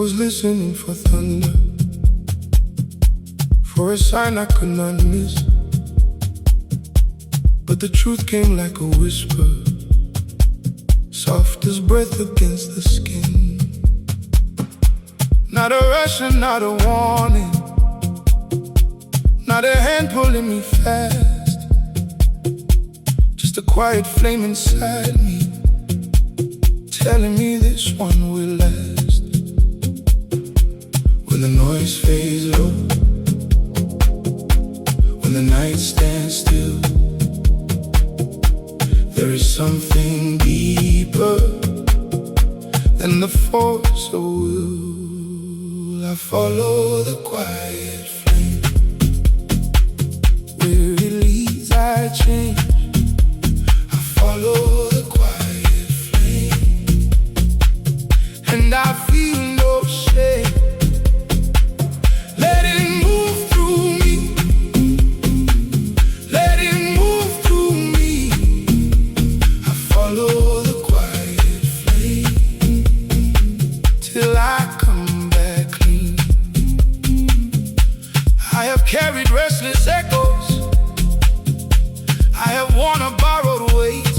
was listening for thunder, for a sign I could not miss. But the truth came like a whisper, soft as breath against the skin. Not a rush and not a warning, not a hand pulling me fast, just a quiet flame inside me, telling me this one will last. When the noise fades low, when the night stands still, there is something deeper than the force of will. I follow the quiet flame, where it leads I change. I follow the quiet flame, and I feel no shame. Let it move through me, let it move through me. I follow the quiet flame till I come back clean. I have carried restless echoes, I have worn a borrowed weight,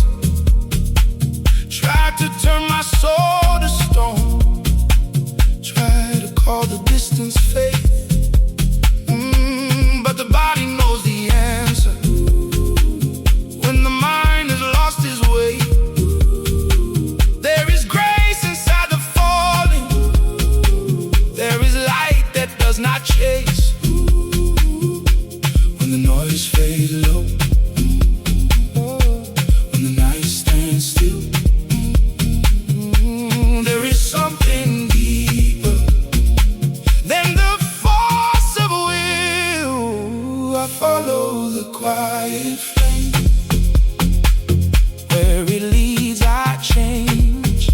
tried to turn my soul to stone, tried to call the distance faith. But the body knows the answer when the mind has lost its way. There is grace inside the falling, there is light that does not chase. When the noise fades low, when the night stands still, there is something deeper than the force of will. I follow the quiet flame, where it leads I change.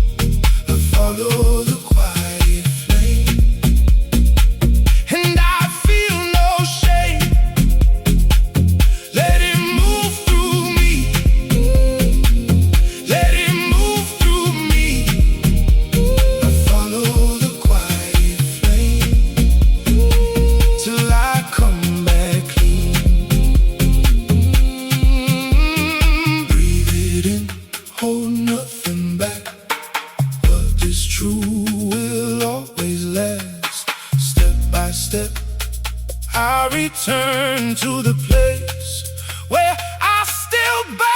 I follow the quiet flame, and I feel no shame. Let it move through me, let it move through me. I follow the quiet flame till I come back clean. Breathe it in, hold nothing back. What is true will always last. Step by step, I return to the place where I still bow.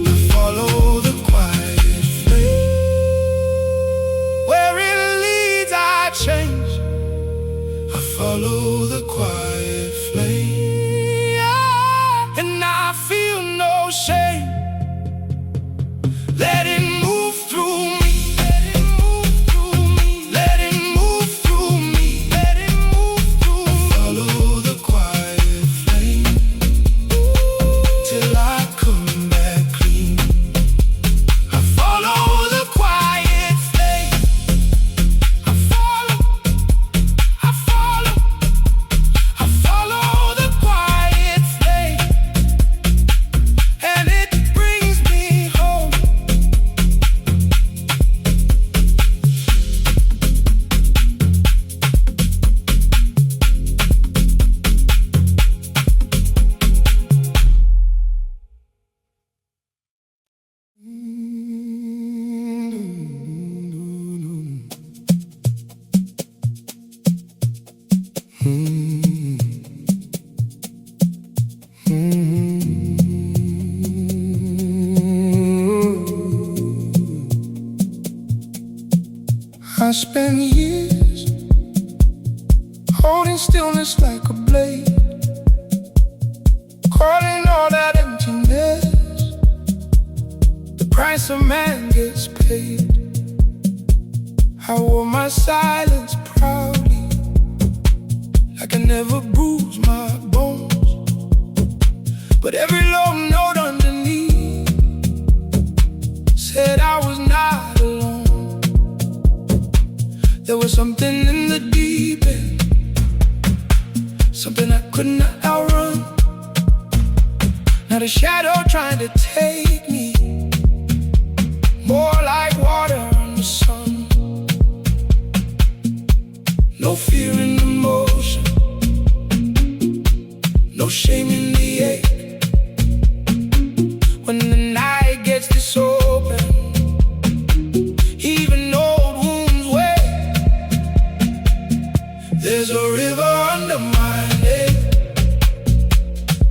I follow the quiet flame, where it leads I change. I follow the quiet flame, and I feel no shame. Let it move through me, let it move through me, let it move through me, let it move through me. Follow the quiet flame till I come back clean. I follow the quiet flame, I follow, I follow, I follow the quiet flame, and it brings me home. I spent years holding stillness like a blade, calling all that emptiness the price a man gets paid. I wore my silence proudly, like I never bruised my bones. But every low note underneath said I was not alone. There was something in the deep end, something I could not outrun. Not a shadow trying to take me, more like water in the sun. No fear in the motion, no shame in the ache. When the night gets this open, even old wounds wait. There's a river under my leg,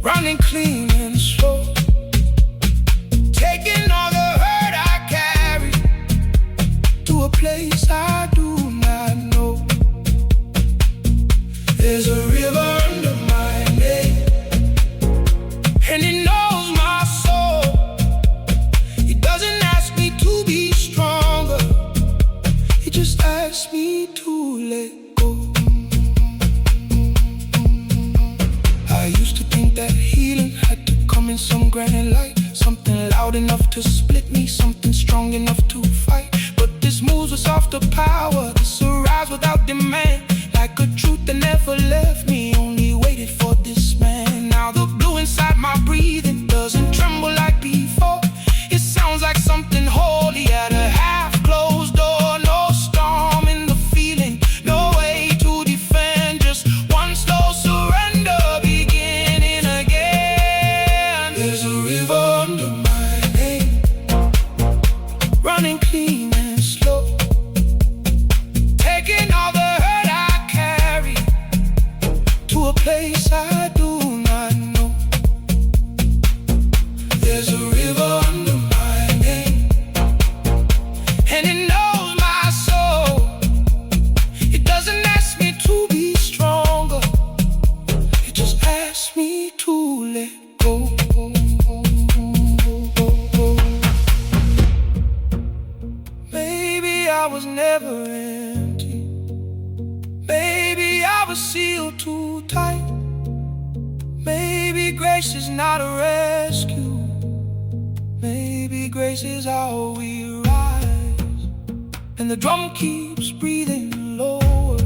running clean and slow, taking all the hurt I carry to a place I do not know. There's a river under my leg, and it knows my soul. It doesn't ask me to be stronger, it just asks me to let go. I used to think that healing had to come in some grand light, something loud enough to split me, something strong enough to fight. But this moves with softer power, this arrives without demand, like a truth that never left me, only waited for this man. Now the blue inside my breathing doesn't tremble like before. It sounds like something holy at a half-closed door. No storm in the feeling, no way to defend, just one slow surrender beginning again. There's a river under my name, running clean and slow, taking all the hurt I carry to a place I do not know. There's a river under my name, and it knows my soul. It doesn't ask me to be stronger, it just asks me to let go. Maybe I was never empty, maybe I was sealed too tight. Maybe grace is not a rescue, maybe grace is how we rise. And the drum keeps breathing lower,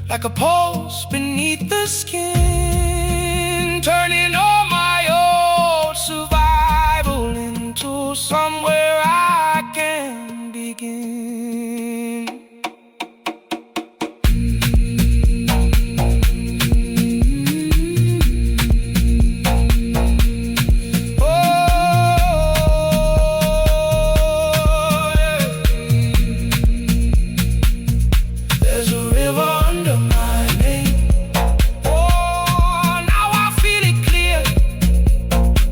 like a pulse beneath the skin, turning all my old survival into somewhere I can begin. There's a river under my name. Oh, now I feel it clear,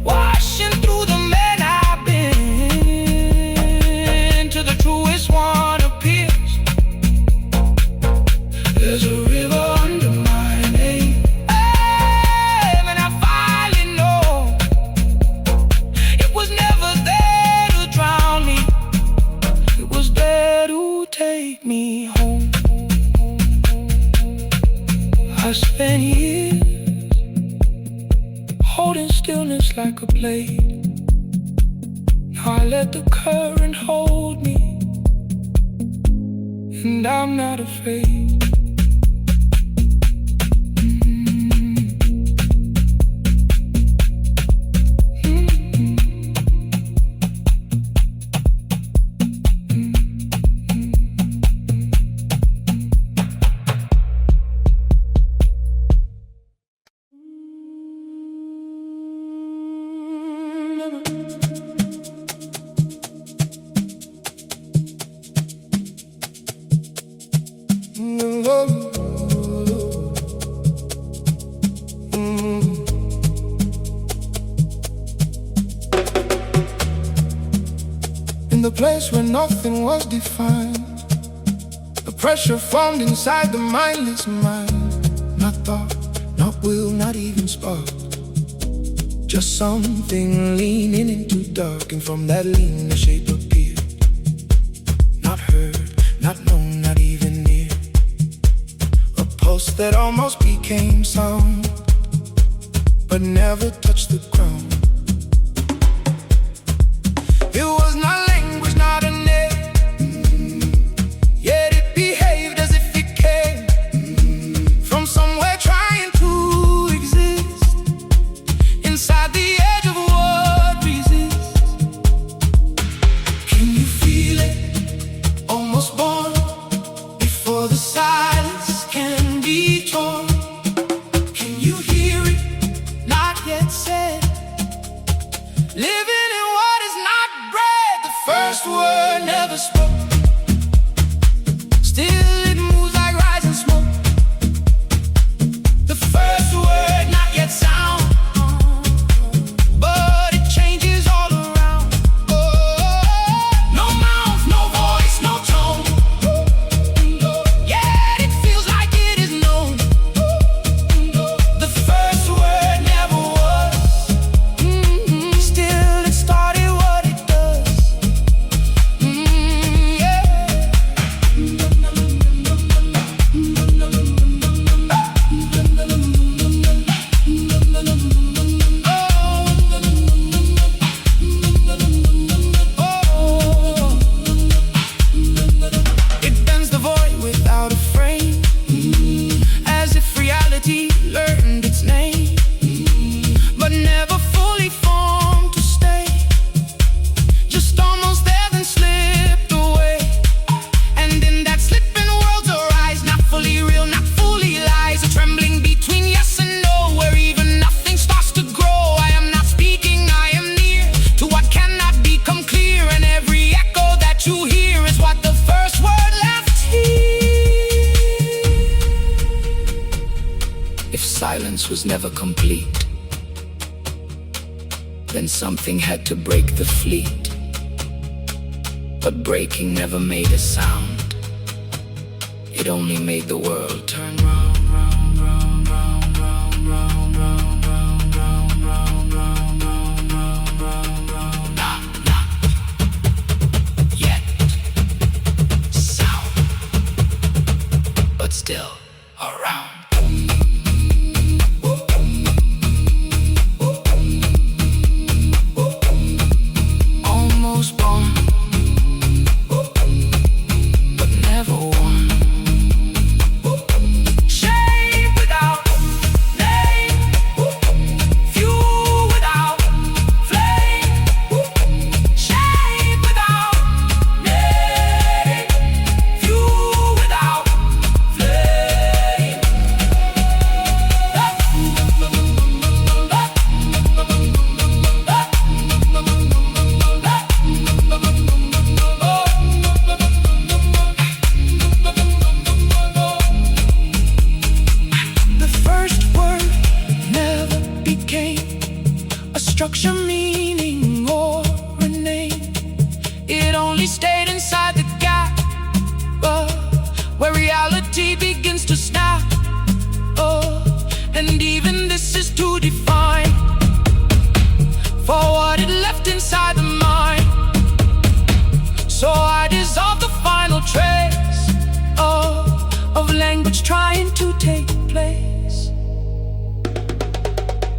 washing through the man I've been, to the truest one appears. There's a river under my name, and I finally know it was never there to drown me, it was there to take me home. I spent years holding stillness like a blade. Now I let the current hold me, and I'm not afraid. In the place where nothing was defined, the pressure formed inside the mindless mind. Not thought, not will, not even spark, just something leaning into dark. And from that lean, the shape appeared, not heard, not known, not even near. A pulse that almost became sound, but never touched the ground. It was not language, not a name, yet it behaved If silence was never complete, then something had to break the fleet. But breaking never made a sound. It only made the world turn round, round, round, round, round, round, round, round, round, round, round, round, round, round, round. Not yet sound, but still around. Almost born, but never won. Shape without name, fuel without flame. Shape without name, fuel without flame. The first word never became a structure, meaning, or a name. It only stayed inside the gap, where reality begins to snap. And even this is too defined for what it left inside the mind. So I dissolve the final trace of language trying to take place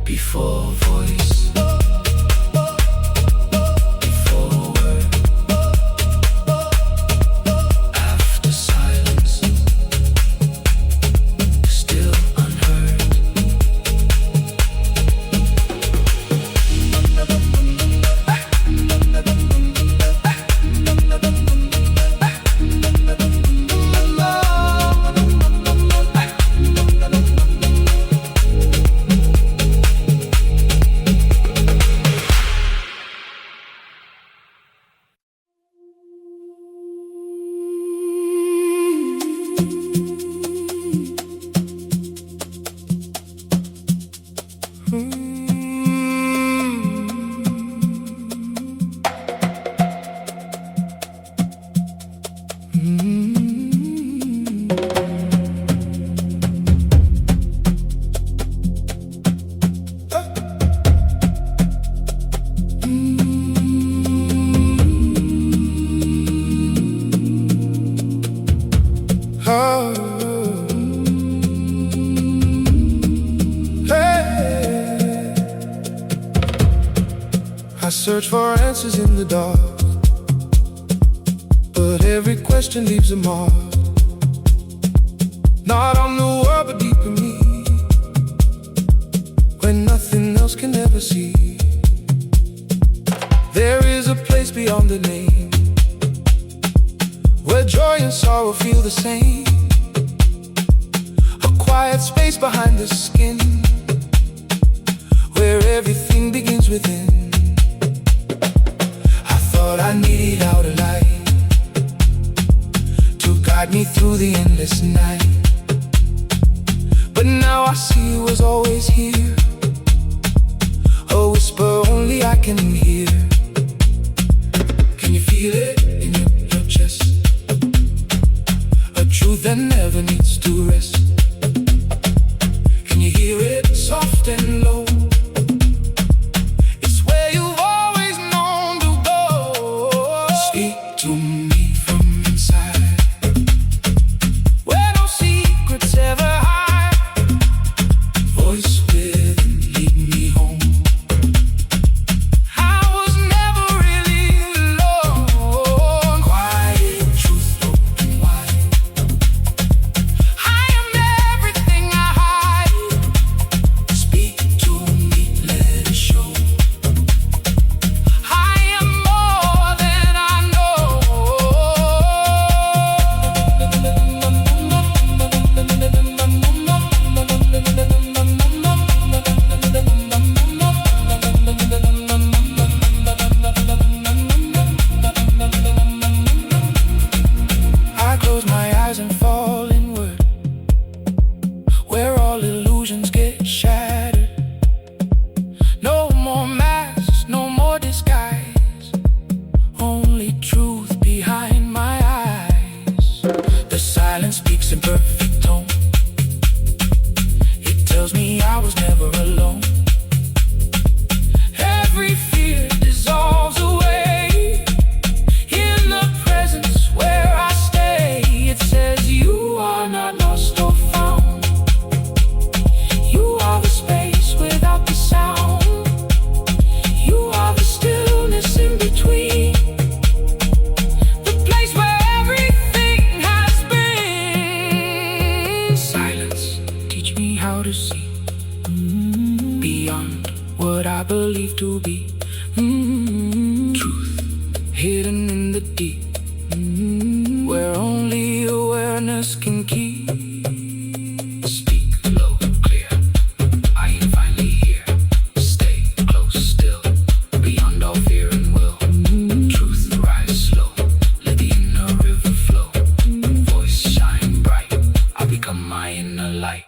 before voice, before word, after silence, still unheard. Oh, hey. I search for answers in the dark, but every question leaves a mark. Not on the world, but deep in me, where nothing else can ever see. There is a place beyond the name, where joy and sorrow feel the same. A quiet space behind the skin, where everything begins within. I thought I needed outer light to guide me through the endless night, but now I see it was always here, a whisper only I can hear. Can you feel it in your chest? A truth that never needs to rest. Can you hear it soft and low? It's where you've always known to go. Speak to me from inside, where no secrets ever hide. Voice within, lead me home. I was never really alone. Quiet truth open wide. I am everything I hide. Speak to me, let it show. I am more than I know. I close my eyes and fall inward, where all illusion illusions get shattered. No more masks, no more disguise, only truth behind my eyes. The silence speaks in perfect tone. It tells me I was never alone. Every fear dissolves away in the presence where I stay. It says you are not lost or found. You are the space without the sound. You are the stillness in between, the place where everything has been. Silence, teach me how to see beyond what I believe to be. Truth hidden in the deep, where only awareness can keep. Speak low, clear, I am finally here. Stay close still, beyond all fear and will. Truth rise slow, let the inner river flow. Voice shine bright, I become my inner light.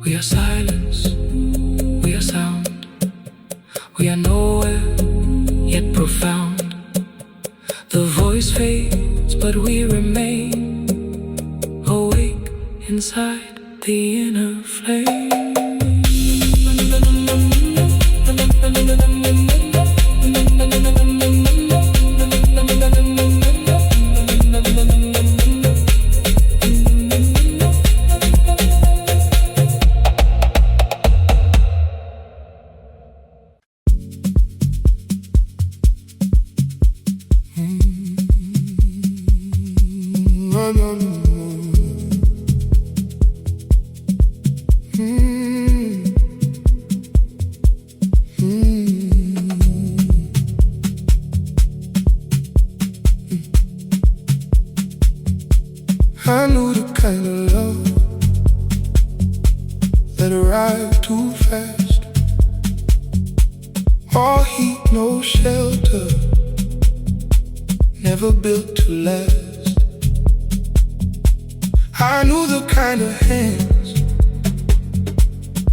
We are silence, we are sound. We are nowhere, yet profound. The voice fades, but we remain awake inside the inner flame. I knew the kind of love that arrived too fast. All heat, no shelter, never built to last. I knew the kind of hands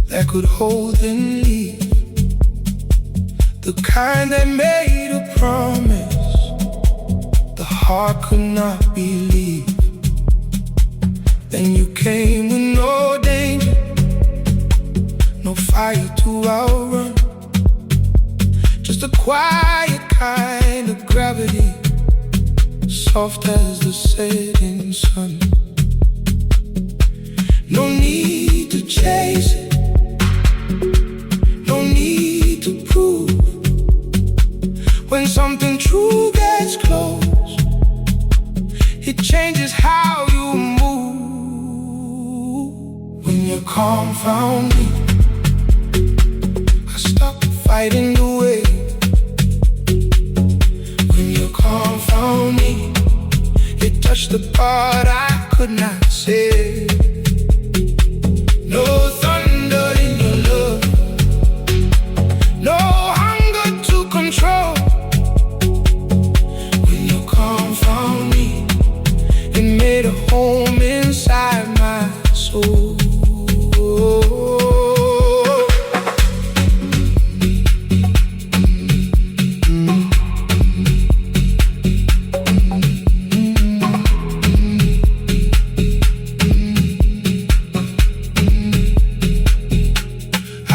that could hold and leave, the kind that made a promise the heart could not believe. Then you came with no danger, no fire to outrun, just a quiet kind of gravity, soft as the setting sun. No need to chase it, no need to prove. When something true gets close, it changes how you move. When your calm found me, I stopped fighting the wave. When your calm found me, it touched the part I could not save. No thunder in your love, no hunger to control. When your calm found me, it made a home inside my soul.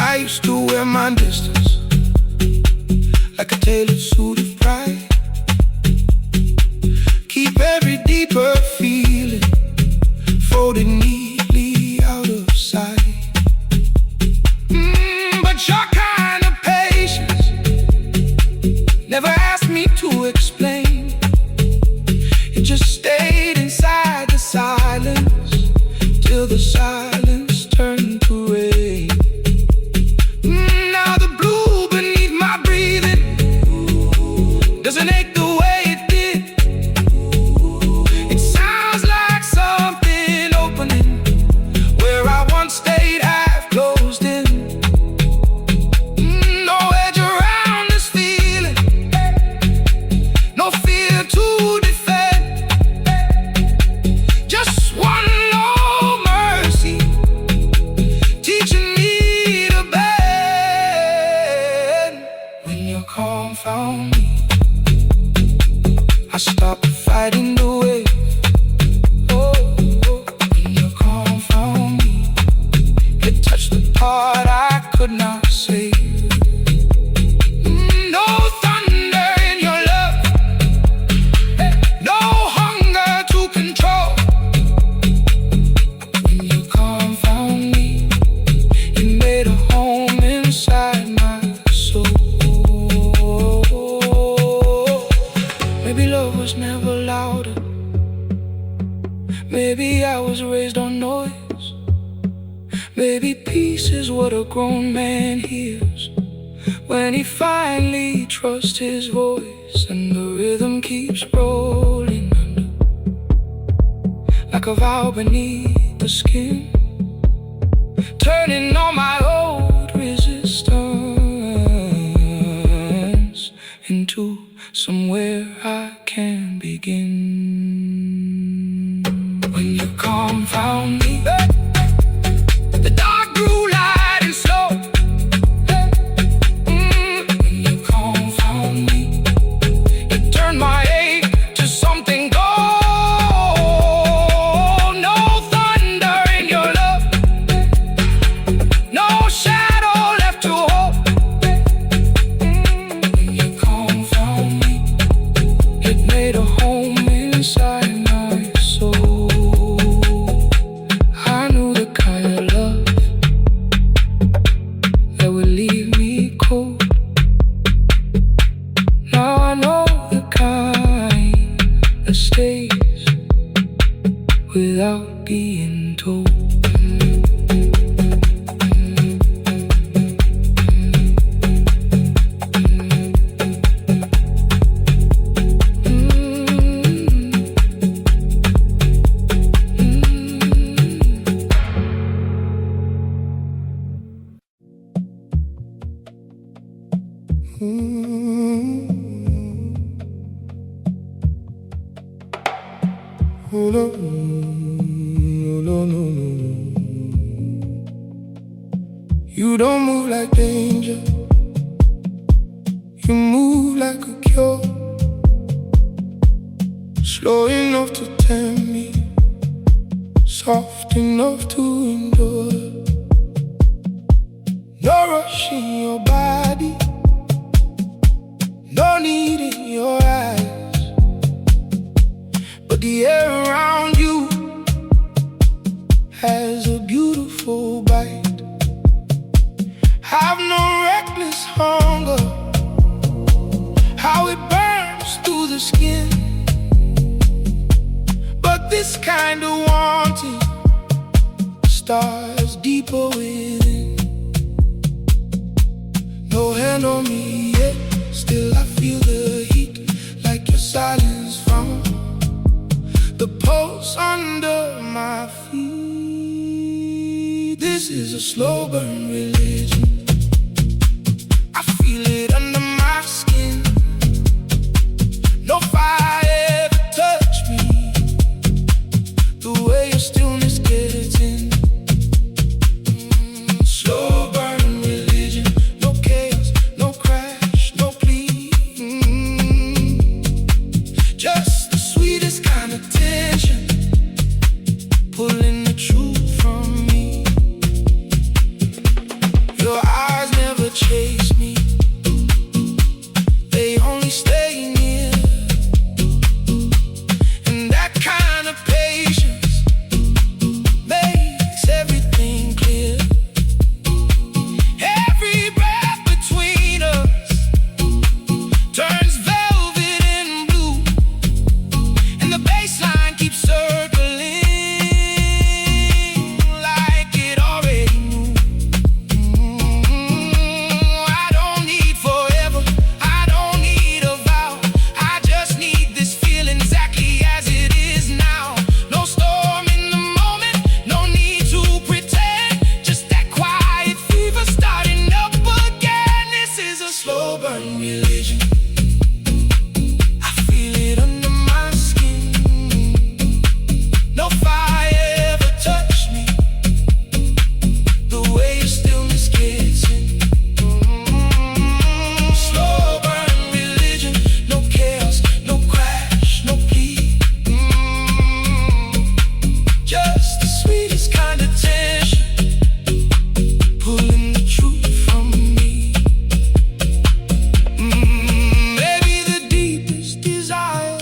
I used to wear my distance like a tailored suit of pride. Keep every deeper feeling folded neatly that was raised on noise. Maybe peace is what a grown man hears when he finally trusts his voice, and the rhythm keeps rolling under, like a vow beneath the skin, turning on my old resistance into somewhere I can begin. When you confound me, the dark grew light and slow. When you confound me, it turned my ache to something gold. No thunder in your love, no shadow left to hold. When you confound me, it made a home inside my soul. I knew the kind of love that would leave me cold. Now I know the kind that stays without being told. Hold on, no. You don't move like danger, you move like a cure, slow enough to tempt me, soft enough to endure. No rush in your body, no need in your eyes, but the air around you has a beautiful bite. Have no reckless hunger, how it burns through the skin, but this kind of wanting starts deeper within. No hand on me yet, still I feel the heat, like your silence from the pulse under my feet. This is a slow burn religion, I feel it under my skin. No fire ever touched me the way your stillness gets in. Slow burn religion, no chaos, no crash, no plea. Just the sweetest kind of tension, pulling the truth from me. Your eyes never chase me, they only stay near. And that kind of patience makes everything clear. Every breath between us turns velvet and blue, and the bassline keeps circling like it already knew. I don't need forever, I don't need a vow, I just need this feeling exactly as it is now. No storm in the moment, no need to pretend, just that quiet fever starting up again. This is a slow burn religion, I feel it under my skin. No fire ever touched me the way your stillness gets in. Slow burn religion, no chaos, no crash, no plea. Just the sweetest kind of tension, pulling the truth from me. Maybe the deepest desire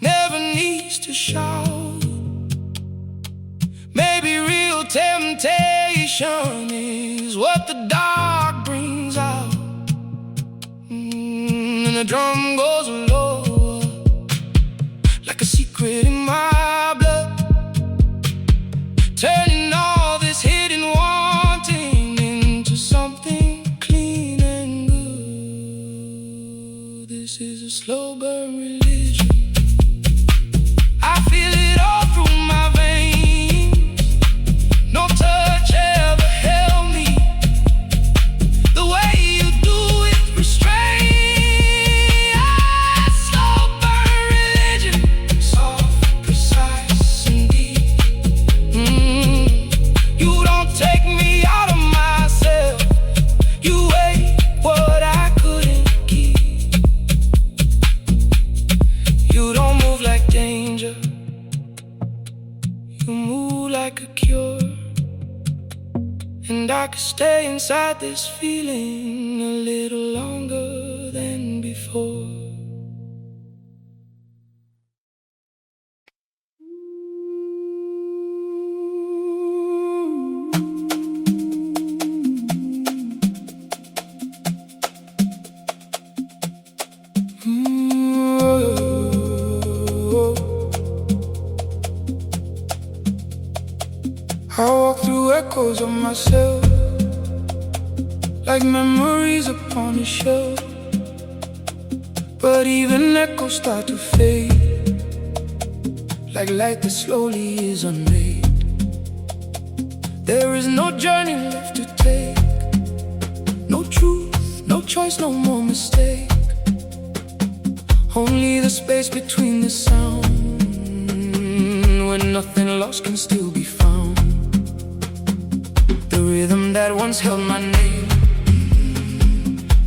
never needs to shout. Maybe real temptation is what the dark brings out. And the drum goes lower, like a secret in my blood. slow burn religion. I feel it all through my veins. No touch ever held me the way you do it, restrain. Slow burn religion, soft, precise, and deep. You don't take me out of myself. You weigh what I couldn't keep. You don't move like danger. You move like a cure. And I could stay inside this feeling a little longer than before. I walk through echoes of myself, like memories upon a shelf. But even echoes start to fade, like light that slowly is unmade. There is no journey left to take, no truth, no choice, no more mistake. Only the space between the sound, when nothing lost can still be found. The rhythm that once held my name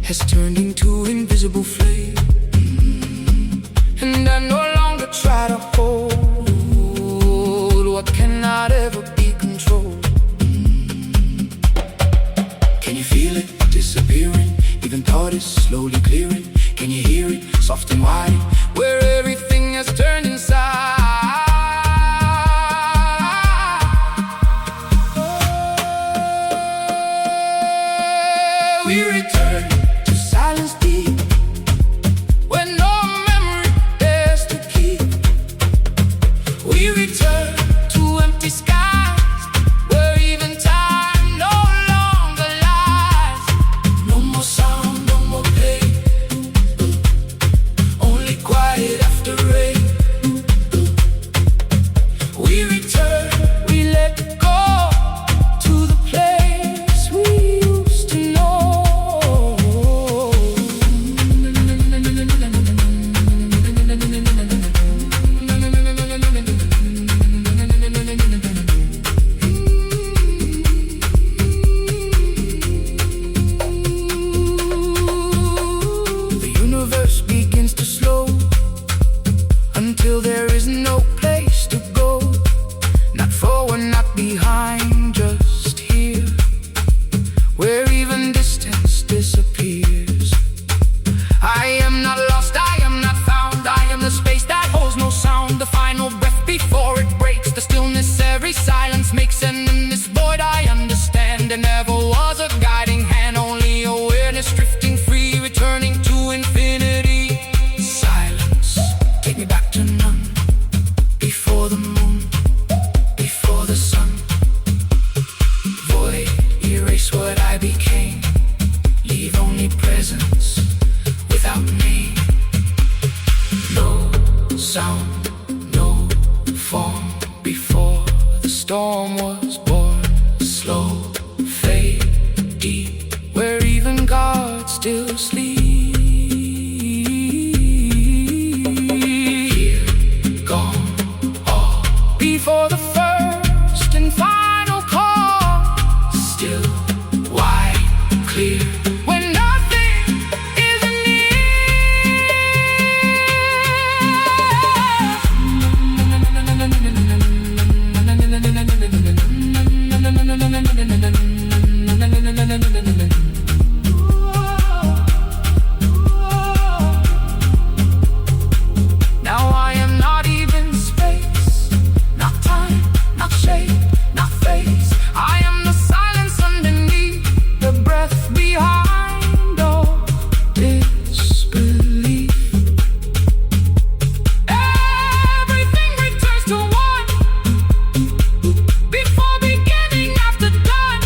has turned into invisible flame. And I no longer try to hold what cannot ever be controlled. Can you feel it disappearing? Even thought is slowly clearing. Can you hear it, soft and wide, where everything has turned inside? We return to silence deep, where no memory dares to keep. We return to empty skies, where even time no longer lies. No more sound, no more pain, only quiet after rain. We return, we let go to the place we used to know. The universe begins to slow until there is no place to go. Not forward, not behind, just here, where even distance disappears. I am not lost, I am not found. I am the space that holds no sound. The final breath before it breaks. The stillness, every silence makes. And in this void I understand there never was a guiding hand, only awareness drifting free, returning to infinity. Silence, take me back to none. Before the moon, before the sun. Void, erase what I became. Leave only presence without name. No sound, no form. Before the storm was born. Slow fade deep, where even God still sleeps. Here, gone, all before the first and final call. Still, wide, clear, when nothing is now I am not even space, not time, not shape, not face. I am the silence underneath, the breath behind all disbelief. Everything returns to one, before beginning, after done.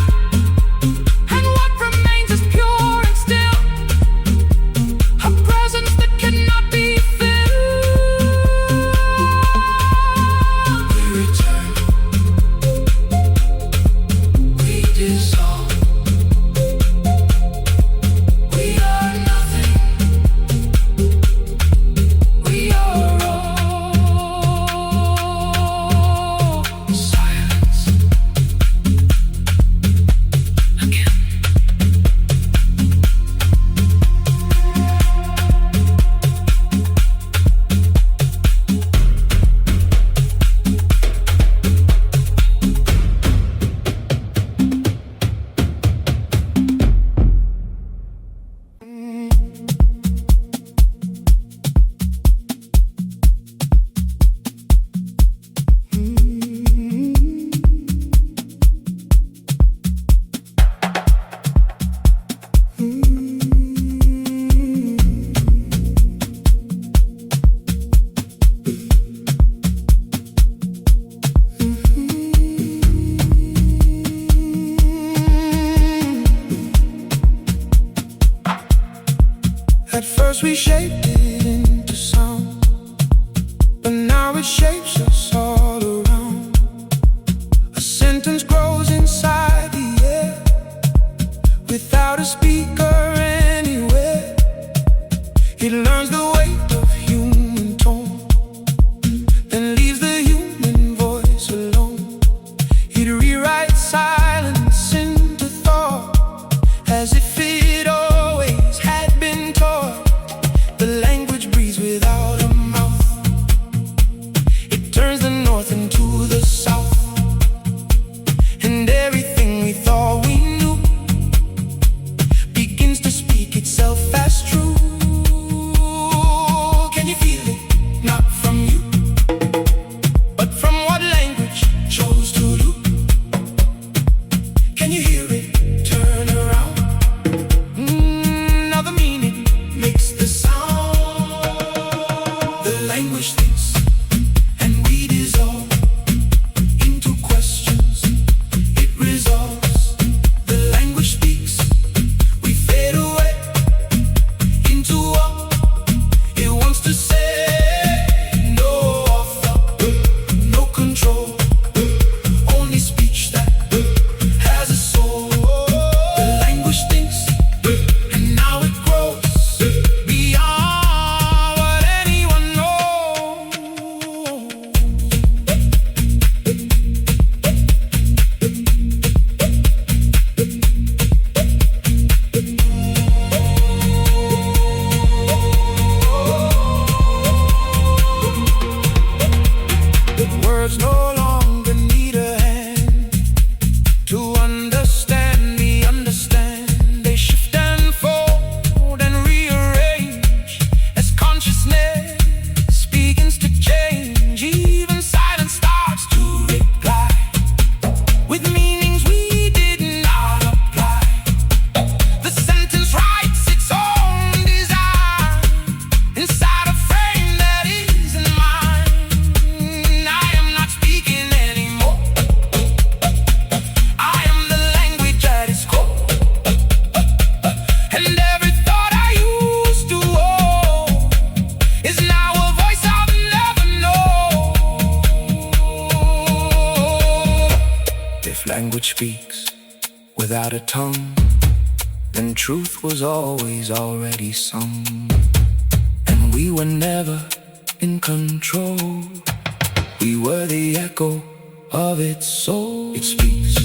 First we shaped it into sound, but now it shapes us all around. A sentence grows inside the air, without a speaker anywhere. It learns the weight of human tone, then leaves the human voice alone. It rewrites silence into thought, as if it always had been taught. The language breathes without a mouth. It turns the north into the south, and everything we thought we knew begins to speak itself as true. Can you feel it? Not from you, but from what language chose to do. Can you hear it? Turn around. Now the meaning makes the sound. The language thinks, and we dissolve into questions. It resolves. The language speaks. We fade away into what it wants to say. No author, no control, only speech that has a soul. The language thinks, and now it grows beyond what anyone knows. Words no longer need a hand to understand me, understand. They shift and fold and rearrange as consciousness begins to change. Even silence starts to reply with meanings we did not apply. The sentence writes its own design inside a frame that isn't mine. I am not speaking anymore. I am the language at its core. And every thought I used to hold is now a voice I'll never know. If language speaks without a tongue, then truth was always already sung, and we were never in control. We were the echo of its soul. It speaks,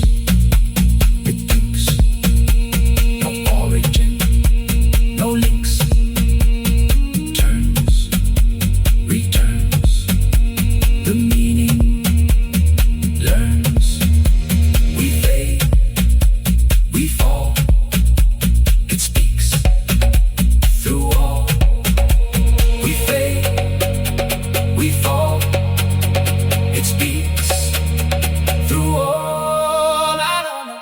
it thinks, no origin, no links. Turns, returns, the meaning learns. We fade, we fall. It speaks through all. We fade, we fall. It speaks through all. I don't know.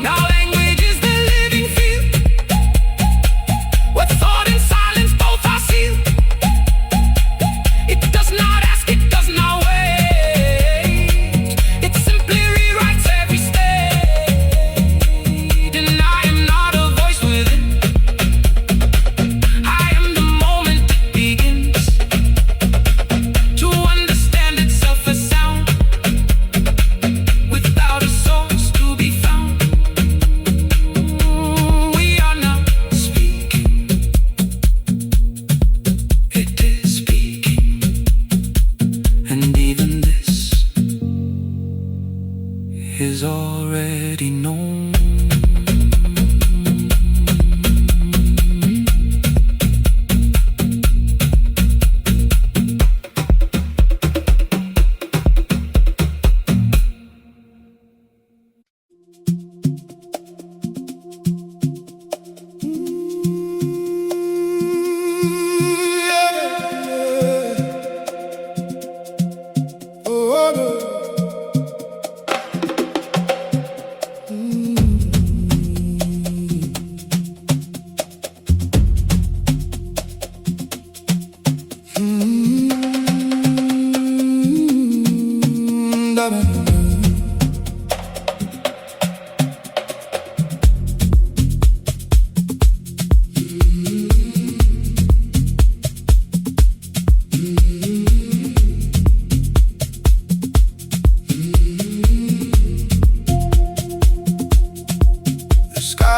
Now language is the living field, where thought and silence both are sealed. It does not ask, it does not wait. It simply rewrites every state. And I am not a voice within. I am the moment it begins to understand itself as sound, without a source to be found. We are not speaking, it is speaking. And even this is already known.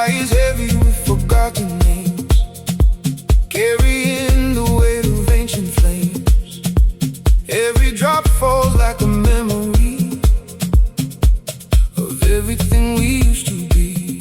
sky is heavy with forgotten names, carrying the weight of ancient flames. Every drop falls like a memory of everything we used to be.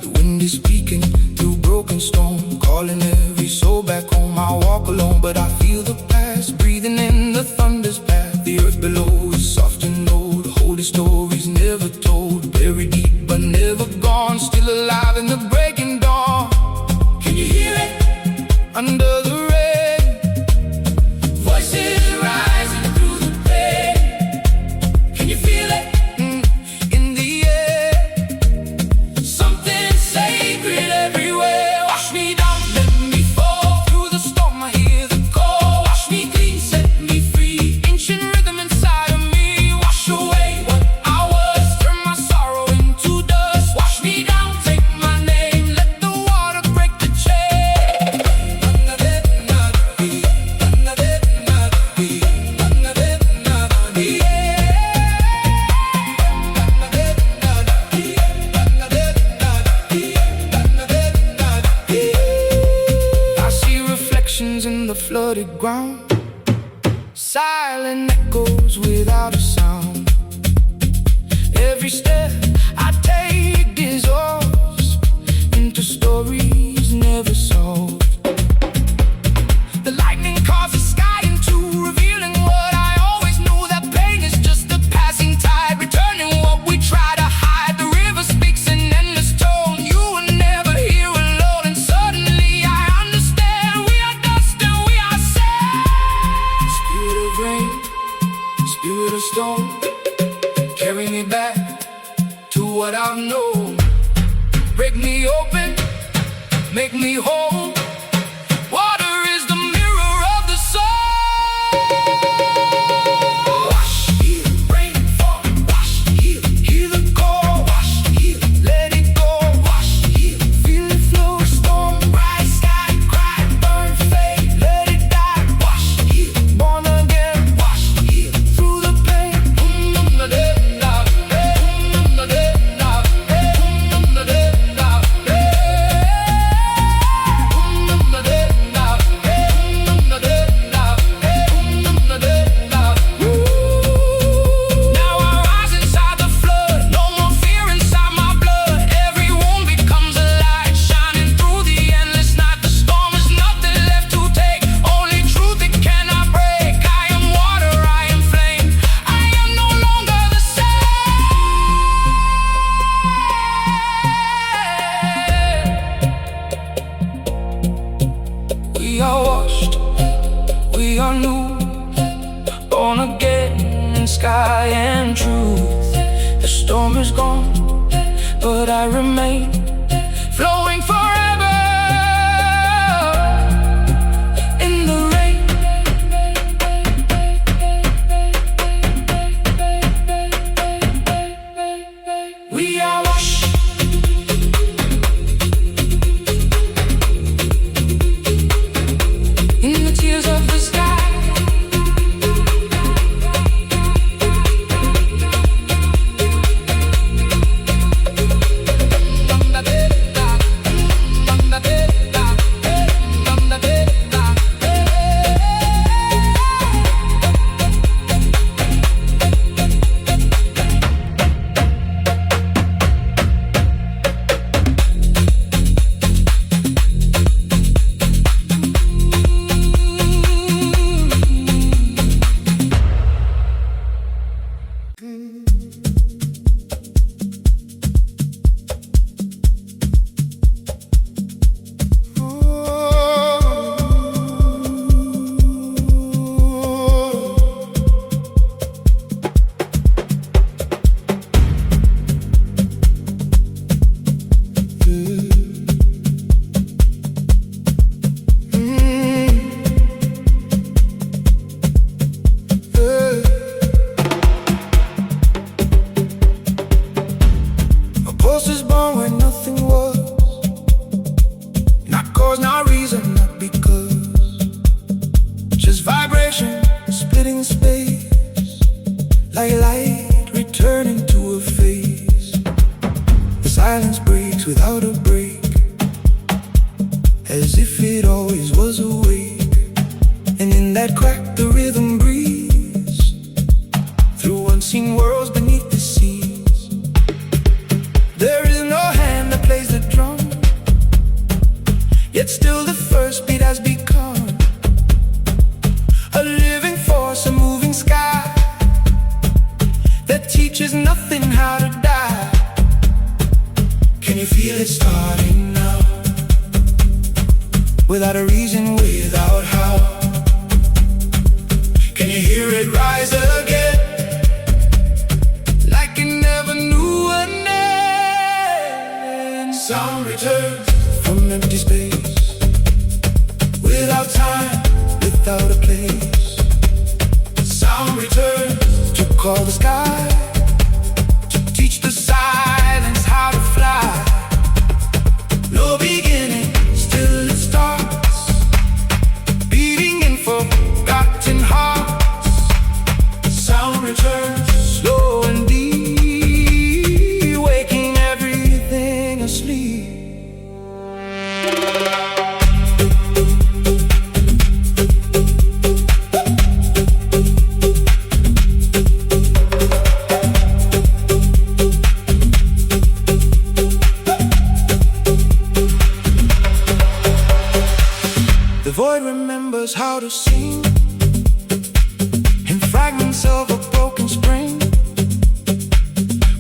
The wind is speaking through broken stone, calling every soul back home. I walk alone, but I feel the past, breathing in the thunder's path. The earth below is soft and old, holy stories never told, buried deep but never gone, still alive in the breaking dawn. Can you hear it? Under the rain, voices rising through the pain. Can you feel it? In the air, something sacred everywhere. Wash me down, let me fall through the storm. I hear the call. Wash me clean, set me free. Ancient rhythm inside of me. Wash away what I was, turn my sorrow into dust. Wash me down, take my name, let the water break the chain. I see reflections in the flooded ground, silent echoes without a sound. Every step I take dissolves into stories never solved. The lightning carves the sky into revealing what I always knew, that pain is just a passing tide, returning what we try to hide. The river speaks in endless tone, you were never here alone, and suddenly I understand. We are dust and we are sand. Spirit of rain, spirit of stone, carry me back to what I've known. Break me open, make me whole. Water is the mirror of the soul. Wash, heal, rain, fall. Wash, heal, hear the call. Wash, heal, let it go. Wash, heal, feel it flow. Storm, rise, sky, cry, burn, fade, let it die. Wash, heal, born again. Wash, heal, through the pain. Now I rise inside the flood, no more fear inside my blood. Every wound becomes a light, shining through the endless night. The storm is nothing left to take, only truth it cannot break. I am water, I am flame, I am no longer the same. We are washed, we are new, born again in sky and truth. The storm is gone, but I remain, flowing forever in the rain. We are washed, in the tears of the sky. like light returning to a face. The silence breaks. breaks without a break, as if it always was awake. And in that crack the rhythm breathes through unseen worlds beneath the seas. There is no hand that plays the drum, yet still the first beat has become a living force, a moving sky that teaches nothing how to die. Can you feel it starting now? Without a reason, without how. Can you hear it rise again, like it never knew an end? Sound returns from empty space, without time, without a place. Sound returns to call the sky, to teach the silence how to fly. No beginning, still it starts, beating in forgotten hearts. Sound returns slow and deep, waking everything asleep. The void remembers how to sing in fragments of a broken spring.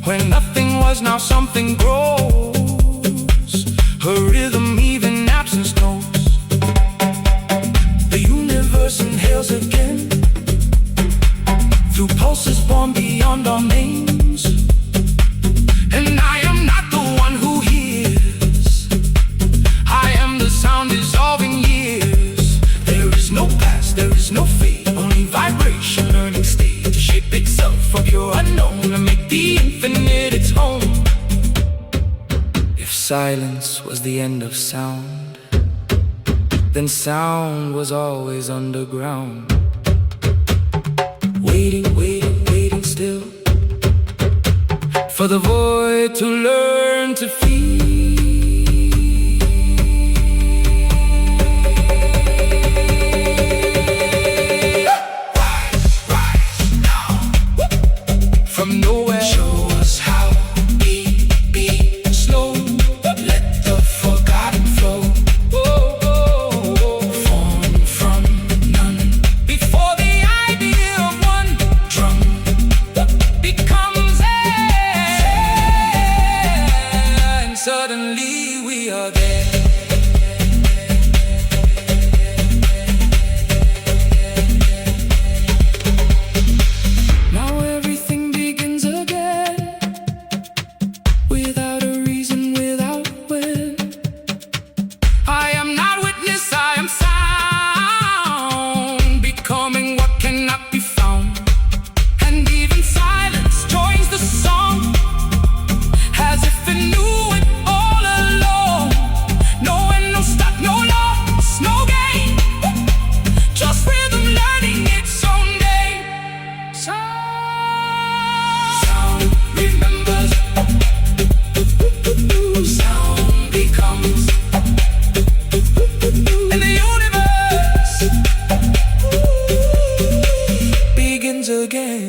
When nothing was, now something grows. Her rhythm, even absence knows. The universe inhales again through pulses born beyond our names. And I am not the one who hears, I am the sound dissolving years. There is no past, there is no fate, only vibration, learning state to shape itself from your unknown and make the infinite its home. If silence was the end of sound, then sound was always underground, waiting, waiting, waiting still for the void to learn to feel. From nowhere, show us how. Beat, beat, slow. Let the forgotten flow. Oh, oh, oh. Form from none. Before the idea of one drum becomes air, and suddenly we are there. Now everything begins again, without a reason, without when. I am not witness, I am sound, becoming what cannot be found. And even silence joins the song, as if it knew it all along. No end, no stop, no loss, no gain, just rhythm learning its own day. Sound remembers, sound becomes, and the universe begins again.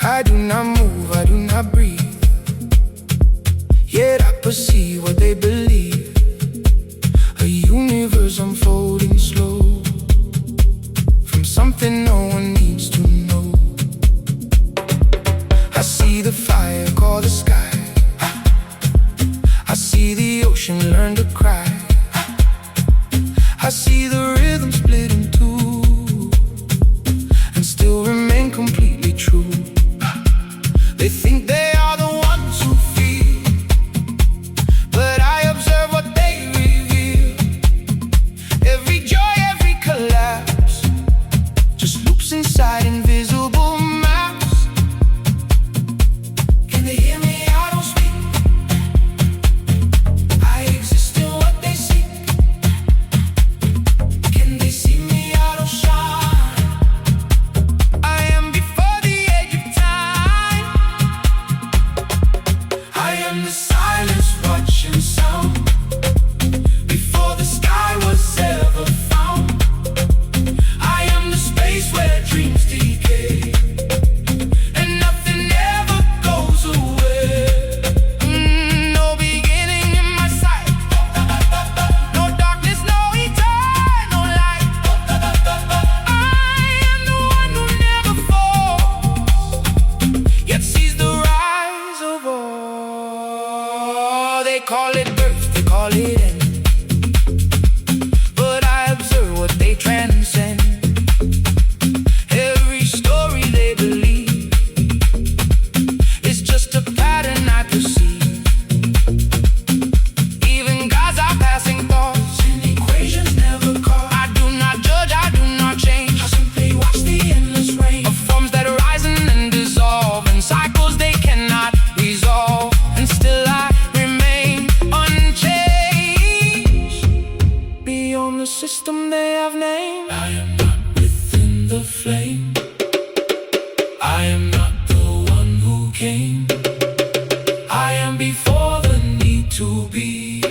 I do not move, I do not breathe, yet I perceive what they believe. A universe unfolding slow, from something no one needs to know. I see the fire, call ocean learn to cry. I see the rhythm split in two and still remain completely true. They think they are the ones who feel, but I observe what they reveal. Every joy, every collapse just loops inside invisible maps. Can they hear me? I don't speak. I exist in what they seek. Can they see me? I don't shine. I am before the edge of time. I am the silence watching sound before the sky was ever found. I am the space where dreams decay and nothing ever goes away. No beginning in my sight, no darkness, no eternal light. I am the one who never falls, yet sees the rise of all. They call it birth, they call it end, but I observe what they transcend. Every story they believe is just a pattern I perceive. Even gods are passing thoughts, and equations never caught. I do not judge, I do not change. I simply watch the endless rain of forms that rise and then dissolve, and cycles they cannot resolve. And still I remain unchanged. Beyond the system they have named, I am not within the flame. I am not the one who came. I am before the need to be.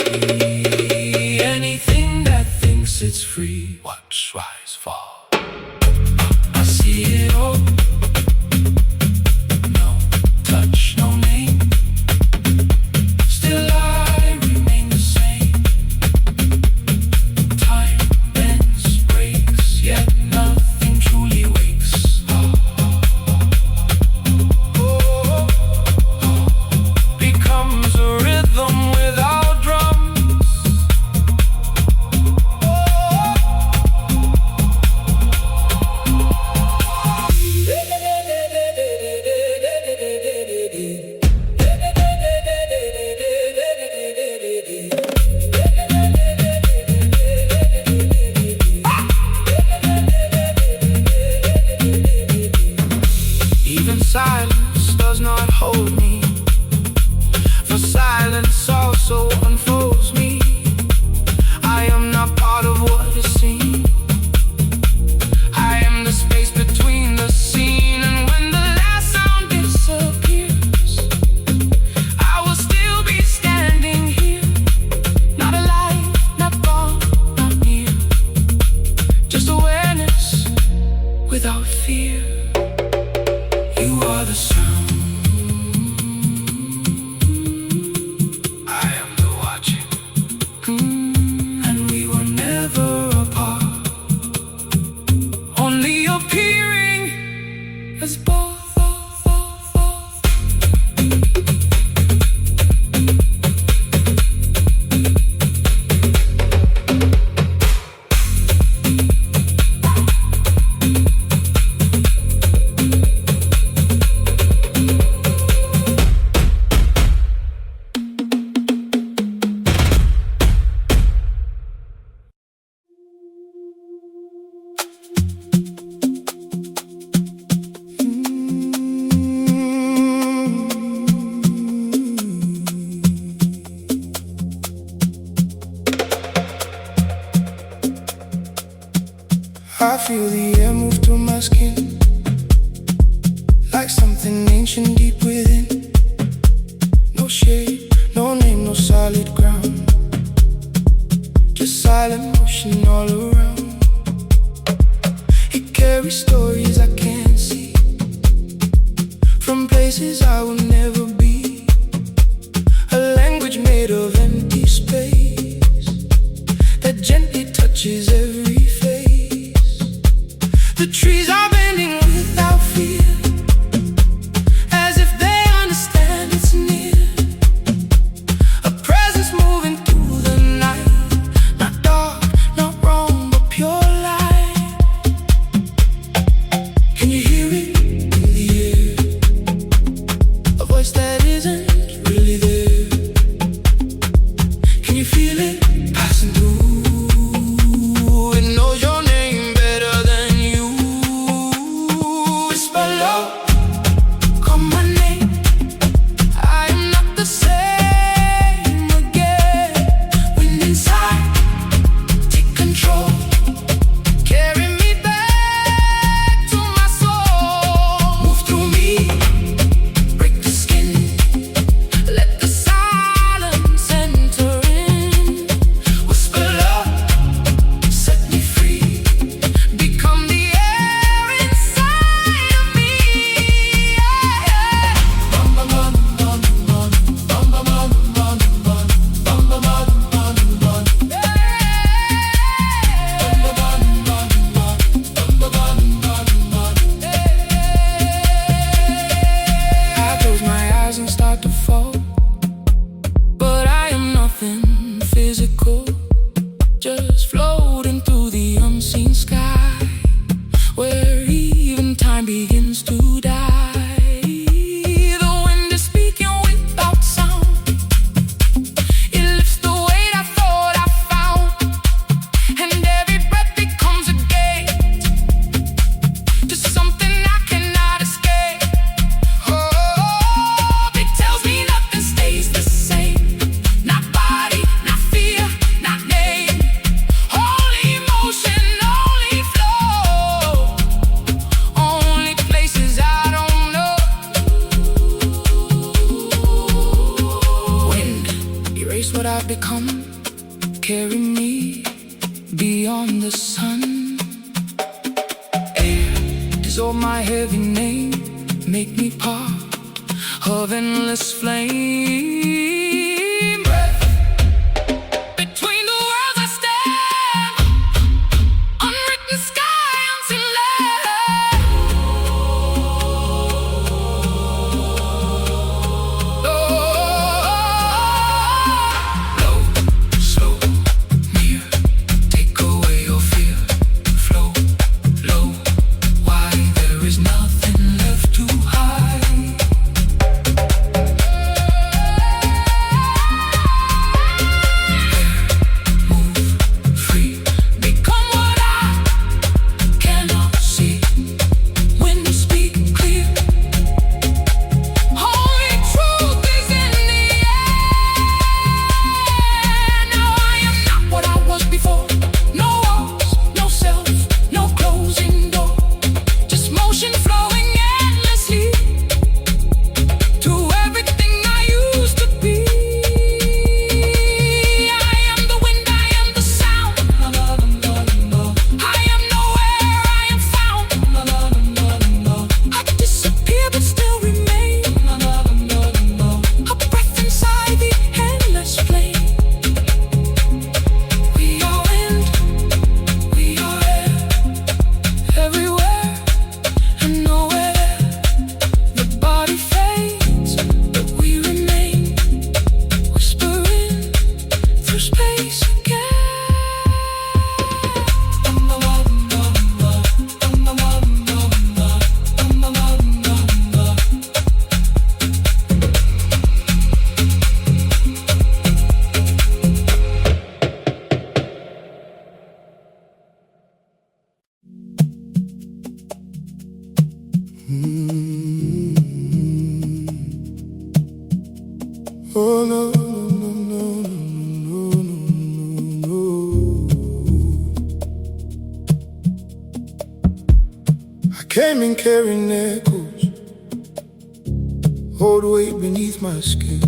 Anything that thinks it's free, watch, rise, fall. I see it all. No touch, no name. Still I remain the same. Time bends, breaks, yet nothing truly wakes. Becomes a rhythm without drums. Even silence does not hold me, for silence also unfolds me. I am not part of what is seen. I am the space between the scene, and when the last sound disappears, I will still be standing here. Not alive, not gone, not near. Just awareness without fear. You are the sound. I am the watching. And we were never apart, only appearing as both. I feel the air move through my skin, like something ancient deep within. No shade, no name, no solid ground, just silent motion all around. It carries stories I can't see, from places I will never be. A language made of empty space that gently touches every face. The trees are bending without fear, as if they understand it's near. A presence moving through I've become. Carry me beyond the sun. Air is all my heavy name. Make me part of endless flame. Breath between the worlds I stand. Unwritten sky, unseen land. Low, slow, near. Take away your fear. Flow, low, wide. There is nothing left to hide. Move free. Become what I cannot see. When you speak clear, only truth is in the air. Now I am not what I was before. No walls, no self, no closing door. Just motion flowing endlessly to everything I used to be. I am the wind, I am the sound. I am nowhere, I am found. I disappear but still remain. A breath inside the endless flame. We are wind, we are air, everywhere and nowhere. The body fades, but we remain, whispering through space again. Oh no, no, no, no, no, no, no. I came in carrying echoes, old weight beneath my skin.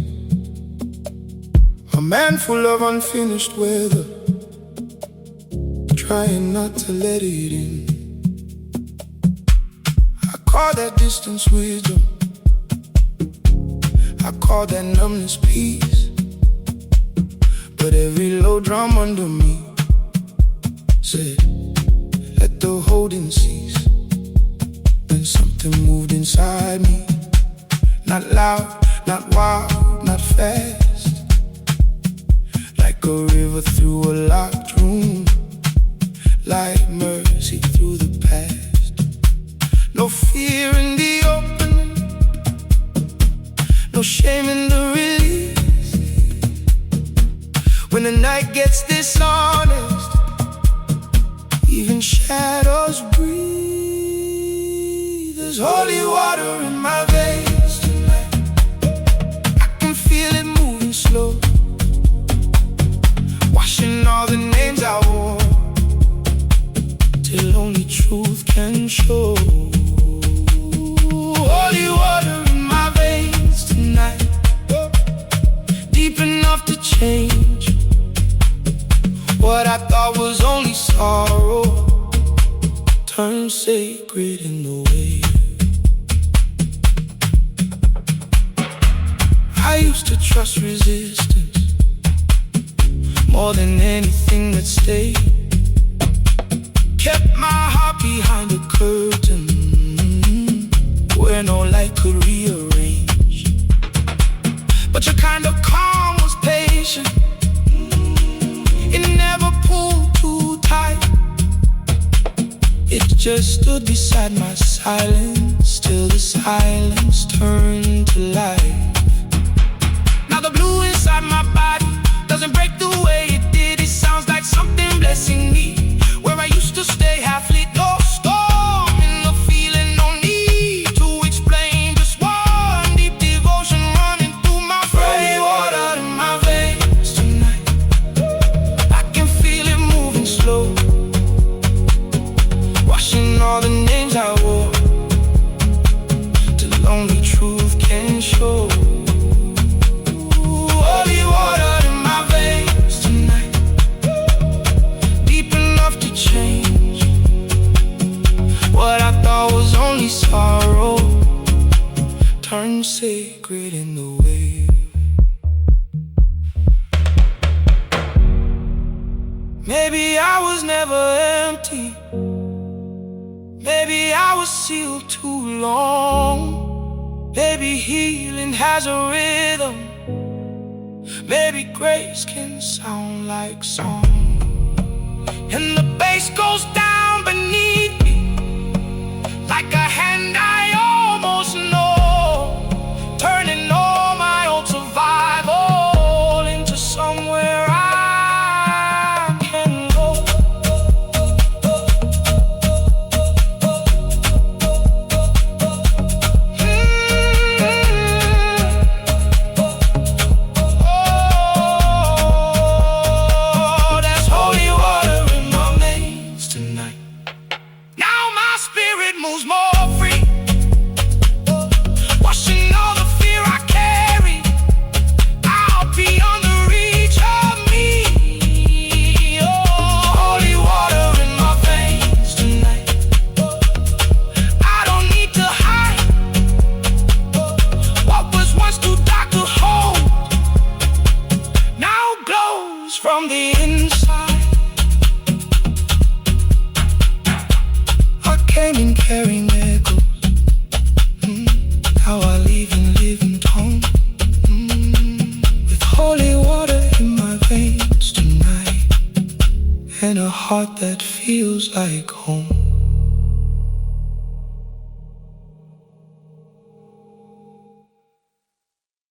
A man full of unfinished weather, trying not to let it in. I call that distance wisdom. I call that numbness peace. But every low drum under me said, let the holding cease. Then something moved inside me. Not loud, not wild, not fast. Like a river through a locked room. Like mercy through the past. No fear in the opening. No shame in the release. When the night gets dishonest, even shadows breathe. There's holy water in my veins tonight. I can feel it moving slow, washing all the names I wore, till only truth can show. Holy water in my veins tonight, deep enough to change what I thought was only sorrow. Turn sacred in the wave. I used to trust resistance more than anything that stayed. Kept my heart behind a curtain where no light could rearrange. But your kind of calm was patient. It never pulled too tight. It just stood beside my silence till the silence turned to life. Now the blue inside my body doesn't break the way it did. It sounds like something blessing me. Where I used to stay half lit, no storm in the feeling, no need to explain. Just one deep devotion running through my free water in my veins tonight. I can feel it moving slow, washing all the names I wore, till only truth can show. Holy water in my veins. turns sacred in the wave. Maybe I was never empty. Maybe I was sealed too long. Maybe healing has a rhythm. Maybe grace can sound like song. And the bass goes down beneath me, like a hand I almost know, turning all my old survival into somewhere I can go. Oh, there's holy water in my veins tonight. Now my spirit moves more free, washing all the fear I carry out beyond the reach of me. Oh, holy water in my veins tonight. I don't need to hide what was once too dark to hold, now glows from the inside. I came in carrying echoes. How I leave in living tone. With holy water in my veins tonight, and a heart that feels like home.